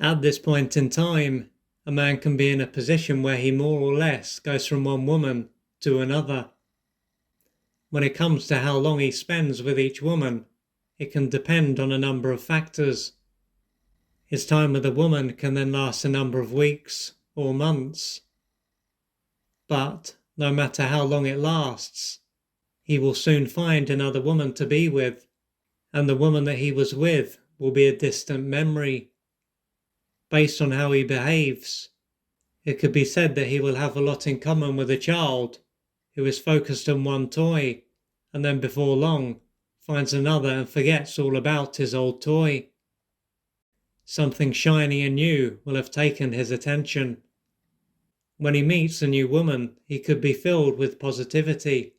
At this point in time, a man can be in a position where he more or less goes from one woman to another. When it comes to how long he spends with each woman, it can depend on a number of factors. His time with a woman can then last a number of weeks or months. But no matter how long it lasts, he will soon find another woman to be with, and the woman that he was with will be a distant memory. Based on how he behaves, it could be said that he will have a lot in common with a child who is focused on one toy and then before long finds another and forgets all about his old toy. Something shiny and new will have taken his attention. When he meets a new woman, he could be filled with positivity,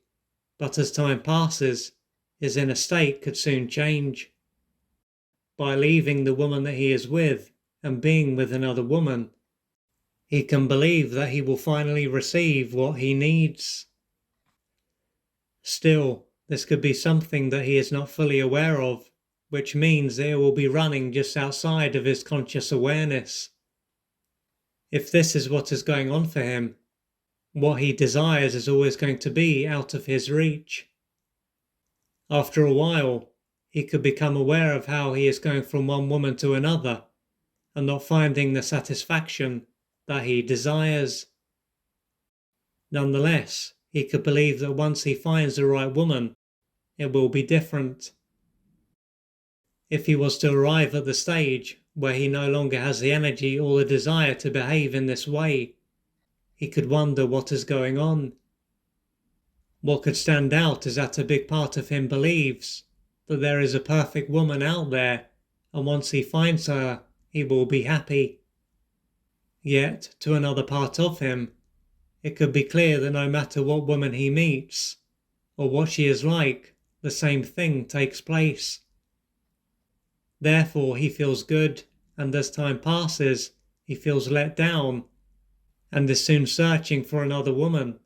but as time passes, his inner state could soon change. By leaving the woman that he is with and being with another woman, he can believe that he will finally receive what he needs. Still, this could be something that he is not fully aware of, which means that it will be running just outside of his conscious awareness. If this is what is going on for him, what he desires is always going to be out of his reach. After a while, he could become aware of how he is going from one woman to another and not finding the satisfaction that he desires. Nonetheless, he could believe that once he finds the right woman, it will be different. If he was to arrive at the stage where he no longer has the energy or the desire to behave in this way, he could wonder what is going on. What could stand out is that a big part of him believes that there is a perfect woman out there, and once he finds her, he will be happy. Yet, to another part of him, it could be clear that no matter what woman he meets, or what she is like, the same thing takes place. Therefore, he feels good, and as time passes, he feels let down, and is soon searching for another woman,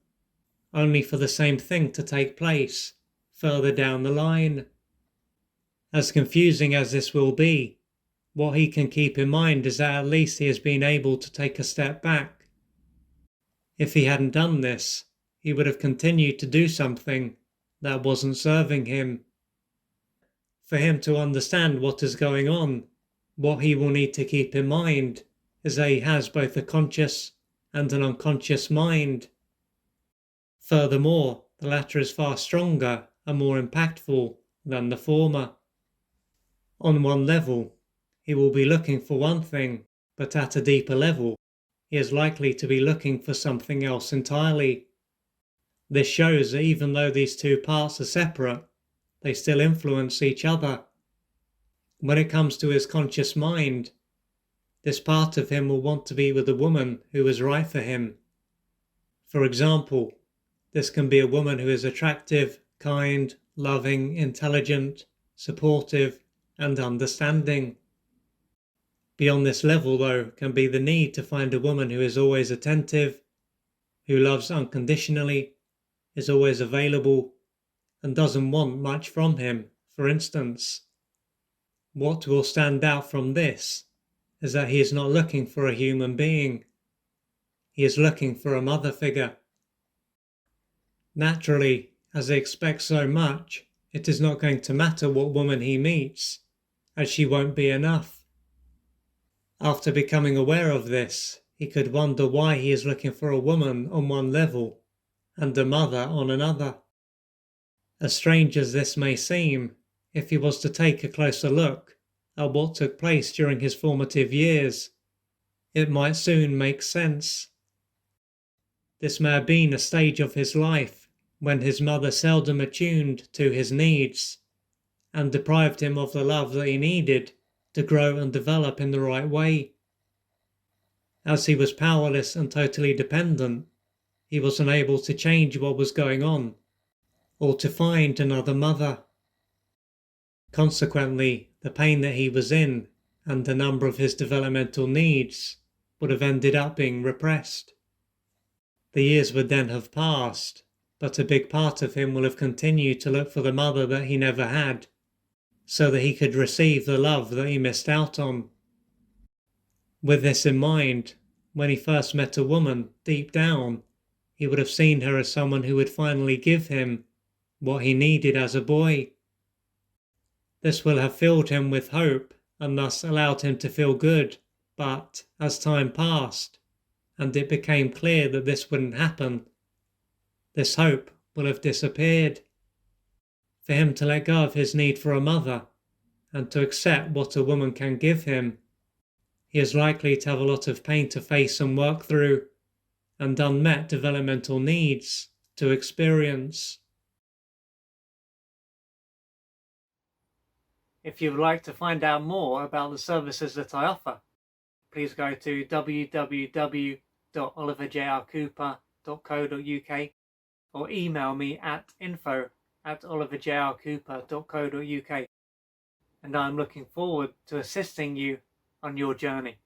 only for the same thing to take place further down the line. As confusing as this will be, what he can keep in mind is that at least he has been able to take a step back. If he hadn't done this, he would have continued to do something that wasn't serving him. For him to understand what is going on, what he will need to keep in mind is that he has both a conscious and an unconscious mind. Furthermore, the latter is far stronger and more impactful than the former. On one level, he will be looking for one thing, but at a deeper level, he is likely to be looking for something else entirely. This shows that even though these two parts are separate, they still influence each other. When it comes to his conscious mind, this part of him will want to be with a woman who is right for him. For example, this can be a woman who is attractive, kind, loving, intelligent, supportive, and understanding. Beyond this level, though, can be the need to find a woman who is always attentive, who loves unconditionally, is always available, and doesn't want much from him, for instance. What will stand out from this is that he is not looking for a human being. He is looking for a mother figure. Naturally, as he expects so much, it is not going to matter what woman he meets, as she won't be enough. After becoming aware of this, he could wonder why he is looking for a woman on one level and a mother on another. As strange as this may seem, if he was to take a closer look at what took place during his formative years, it might soon make sense. This may have been a stage of his life when his mother seldom attuned to his needs and deprived him of the love that he needed to grow and develop in the right way. As he was powerless and totally dependent, he was unable to change what was going on or to find another mother. Consequently, the pain that he was in and a number of his developmental needs would have ended up being repressed. The years would then have passed, but a big part of him will have continued to look for the mother that he never had, so that he could receive the love that he missed out on. With this in mind, when he first met a woman, deep down, he would have seen her as someone who would finally give him what he needed as a boy. This will have filled him with hope and thus allowed him to feel good, but as time passed, and it became clear that this wouldn't happen, this hope will have disappeared. For him to let go of his need for a mother and to accept what a woman can give him, he is likely to have a lot of pain to face and work through, and unmet developmental needs to experience. If you would like to find out more about the services that I offer, please go to www.oliverjrcooper.co.uk or email me at info@oliverjrcooper.co.uk, and I am looking forward to assisting you on your journey.